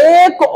1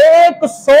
100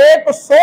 100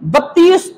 32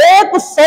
100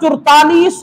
44